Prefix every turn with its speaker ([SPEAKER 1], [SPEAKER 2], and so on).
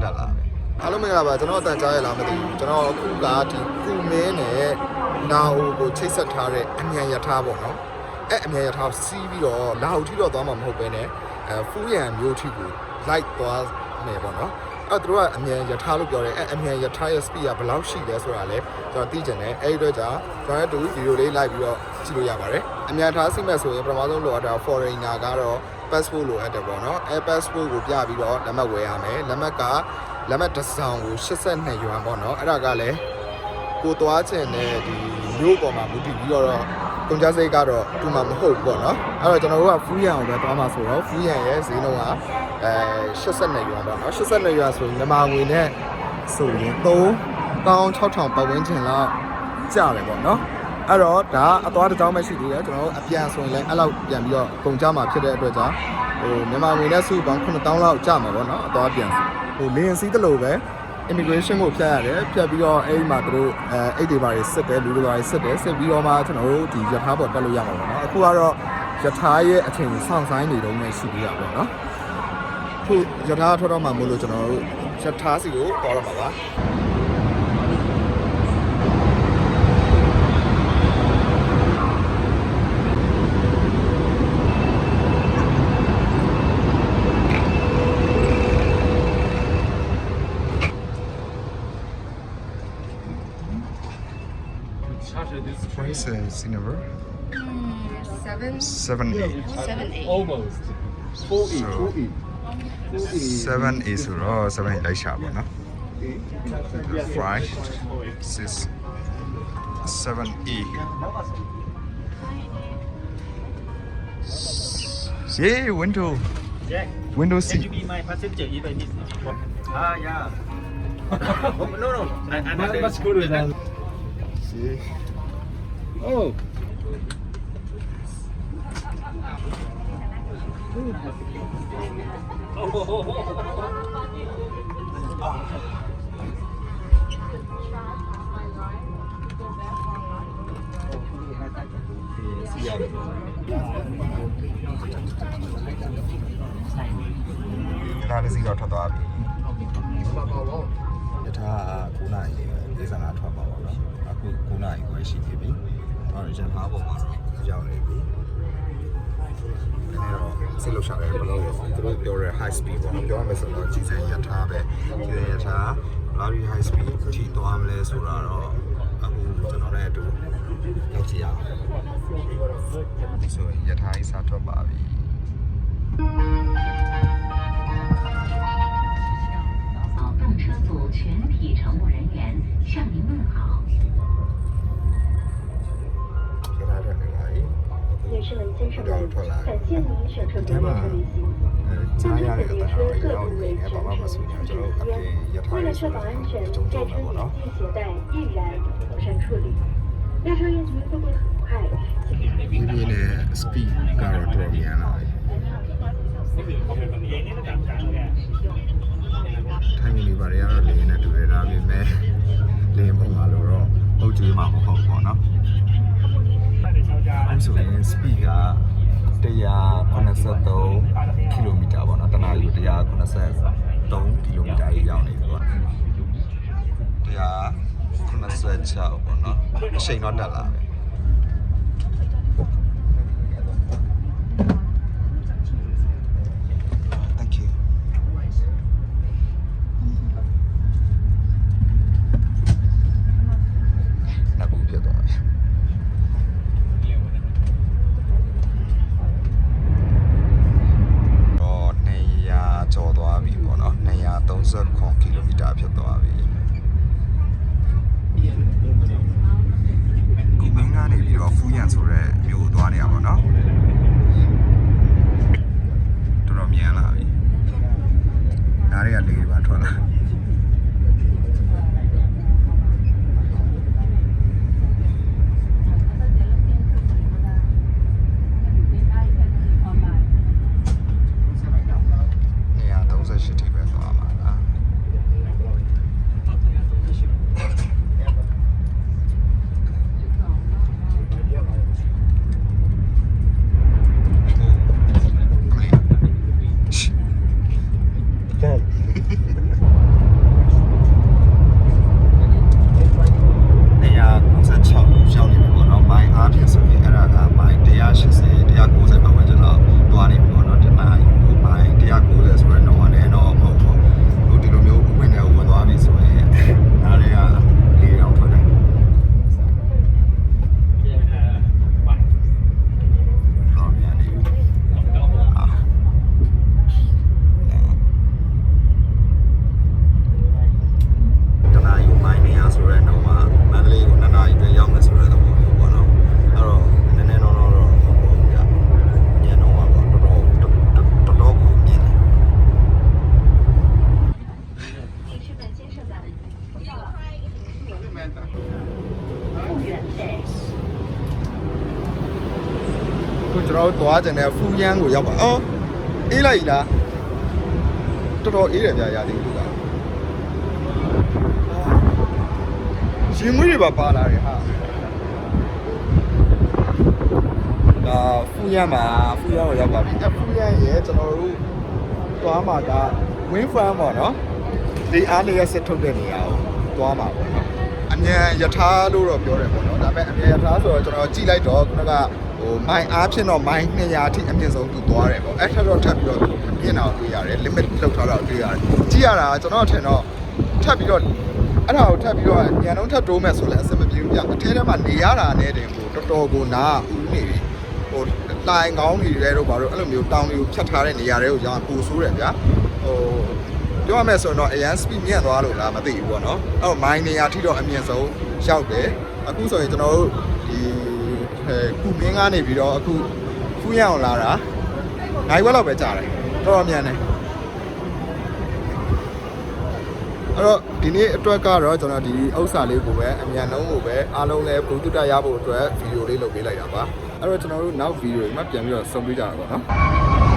[SPEAKER 1] တက်လာပဲအားလုံးမင်္ဂလာပါကျွန်တော်အတန်ကြားရလားမသိဘူးကျွန်တော်အခုကဒီကုမင်းနဲ့နာအိုကိုချိတ်ဆက်ထားတဲ့အမြန်ရထားပေါ့နော်အဲ့အမြန်ရထားစီးပြီးတော့လာအိုထိတော့သွားမှာမဟုတ်ပဲနဲ့ဖူးရန်မျိုးထိကိုလိုက်သွားမယ်ပေါ့နော်အဲ့တို့ကအမြန်ရထားလို့ပြောတယ်အဲ့အမြန်ရထားရဲ့ speed ကဘယ်လောက်ရှိလဲဆိုတာလည်းကျွန်တော်သိချင်တယ်အဲ့ဒီတော့ကြာကျွန်တော်တို့ဗီဒီယိုလေးလိုက်ပြီးတော့ကြည့်လို့ရပါတယ်အမြန်ထားစီးမဲ့ဆိုရင်ပထမဆုံးလိုအပ်တာ foreigner ကတော့ passport လိုအပ်တယ်ပေါ့နော်အဲ passport ကိုပြပြီးတော့လက်မှတ်ဝယ်ရမယ်လက်မှတ်တစ်စောင်ကို82 yuan ပေါ့နော်အဲ့ဒါကလည်းကိုသွားချင်တဲ့ဒီမျိုးပေါ်မှာမူတည်ပြီးတော့ကုန်ကျစရိတ်ကတော့ဒီမှာမဟုတ်ဘူးပေါ့နော်အဲ့တော့ကျွန်တော်တို့ကဖူးရန်ကိုပဲသွားမှာဆိုတော့ဖူးရန်ရဲ့ဈေးနှုန်းက82 yuan ပေါ့နော်82 yuan ဆိုရင်မြန်မာငွေနဲ့ဆိုရင်3,600ပတ်ဝန်းကျင်လောက်ကျတယ်ပေါ့နော်အဲ့တော့ဒါအသွားတစ်ကြောင်းပဲရှိသေးတယ်ကျွန်တော်တို့အပြန်ဆိုရင်လည်းအဲ့လောက်ပြန်ပြီးတော့ကုန်ကြမှာဖြစ်တဲ့အတွက်ကြောင့်မြန်မာငွေနဲ့စုပေါင်း9,000လောက်ကျမှာပေါ့နော်အသွားပြန်လေရင်စီးတလို့ပဲ immigration ကိုဖြတ်ရတယ်ဖြတ်ပြီးတော့အဲ့ဒီမှာသူတို့အိတ်တွေပါတွေစစ်တယ်လူတွေပါတွေစစ်တယ်စစ်ပြီးတော့မှကျွန်တော်တို့ဒီရထားပေါ်တက်လို့ရမှာပေါ့နော်အခုကတော့ရထားရဲ့အချိန်စောင့်ဆိုင်နေတော့မှရှိသေးတာပေါ့နော်အခုရထားထွက်တော့မှမို့လို့ကျွန်တော်တို့ရထားစီကိုပေါ်တော့မှာပါPrice is number 7-8
[SPEAKER 2] Almost.
[SPEAKER 1] 7 is တော့7လိုက်ရှာပါနော် Fry 6 7E Yeah, window
[SPEAKER 3] Jack,
[SPEAKER 1] window
[SPEAKER 3] can
[SPEAKER 1] seat
[SPEAKER 3] you be my passenger if I miss? Yeah. No. Another.
[SPEAKER 2] Much cooler than. Oh.
[SPEAKER 1] ဒါလေးစီတော့ထွက်သွားပြီရထား9နာရီ45ထွက်ပါတော့နော်အခု9နာရီခွဲရှိပြီအော်ရထားပေါ်မှာရောက်နေပြီအဲ့တော့စိတ်လှုပ်ရှားတယ်ဘလို့သူတို့ပြောရဲ high speed ပေါ့ပြောမယ်ဆိုတော့ကြီးစံရထားပဲကြီးစံရထားဘလောက် high speed ထိသွားမလဲဆိုတာတော့အခုကျွန်တော်လည်းအတူရောက်ကြည့်ရအောင်ဒီဆိုရင်ရထားကြီးစထွက်ပါပြီ
[SPEAKER 4] 车组全体乘务人员向您问好。
[SPEAKER 5] 女士们、先生们，感谢您选择本列车旅行。下车本列车各部位全程实时预约，为了确保安全，在车里需携带易燃妥善处理。列车运行速度很快，
[SPEAKER 1] ဒီနေ့နဲ့ speed ကတော့တော်မြန်လာပြီထိုင်နေပါရတော့လေနဲ့တူရတာပဲလေပုံမှာလို့တော့အုတ်ကြီးမှာမဟုတ်ပေါ့နော်အဲ့ဆိုရင် speed က183 km ပေါ့နော်တနာရီ183 km ကြီးရောက်နေပြီပေါ့186ပေါ့နော်အချိန်တော့တက်လာပဲ239 km ဖြစ်သွားပြီကုမင်း ကိုကျွန်တော်တို့သွားကြတဲ့ဖူးရန်ကိုရောက်ပါအော်အေးလိုက်လားတော်တော်အေးတယ်ဗျာရာသီဥတုကရှင်မွေးတွေပါလာတယ်ဟာဒါဖူးရန်မှာဖူးရန်ကိုရောက်ပါပြီဖူးရန်ရဲ့ကျွန်တော်တို့သွားမှာက wind farm ပေါ့နော်ဒီအားလေးရစစ်ထုတ်တဲ့နေရာကိုသွားမှာပေါ့နော်အမြန်ယထာလို့တော့ပြောတယ်ပေါ့နော်ဒါပေမဲ့အမြန်ယထာဆိုတော့ကျွန်တော်ကြည့်လိုက်တော့ခုနကဟိုမိုင်အားဖြင့်တော့မိုင်200အထိအမြင့်ဆုံးသူသွားတယ်ပေါ့အဲ့ထက်တော့ထပ်ပြီးတော့ပြင်းအောင်တွေ့ရတယ် limit လောက်ထားတော့တွေ့ရတယ်ကြည့်ရတာကျွန်တော်ထင်တော့ထပ်ပြီးတော့အဲ့ဒါကိုထပ်ပြီးတော့ညံတော့ထပ်တိုးမဲ့ဆိုလဲအဆင်မပြေဘူးပြအထဲထဲမှာနေရတာနဲ့တင်ကိုတော်တော်ကိုနာဦးနေပြီဟိုတိုင်ကောင်းတွေတဲတော့ဘာလို့အဲ့လိုမျိုးတောင်းတွေကိုဖြတ်ထားတဲ့နေရာတွေကိုရောင်းပူဆိုးတယ်ဗျာဟိုပြောရမယ်ဆိုတော့အရန် speed မြင့်သွားလို့လားမသိဘူးပေါ့နော်အဲ့မိုင်နေရာထိတော့အမြင့်ဆုံးရောက်တယ်အခုဆိုရင်ကျွန်တော်တို့ဒီကုမင်းကနေပြီးတော့အခုဖူးရအောင်လာတာနိုင်ဝက်လောက်ပဲကြာတယ်တော်တော်မြန်တယ်အဲ့တော့ဒီနေ့အတွက်ကတော့ကျွန်တော်ဒီဥစ္စာလေးကိုပဲအမြန်နှုံးကိုပဲအားလုံးလည်းဘုသူတရဖို့အတွက်ဗီဒီယိုလေးလုပ်ပေးလိုက်တာပါအဲ့တော့ကျွန်တော်တို့နောက်ဗီဒီယိုမှာပြန်ပြီးတော့ဆုံတွေ့ကြတာပေါ့နော်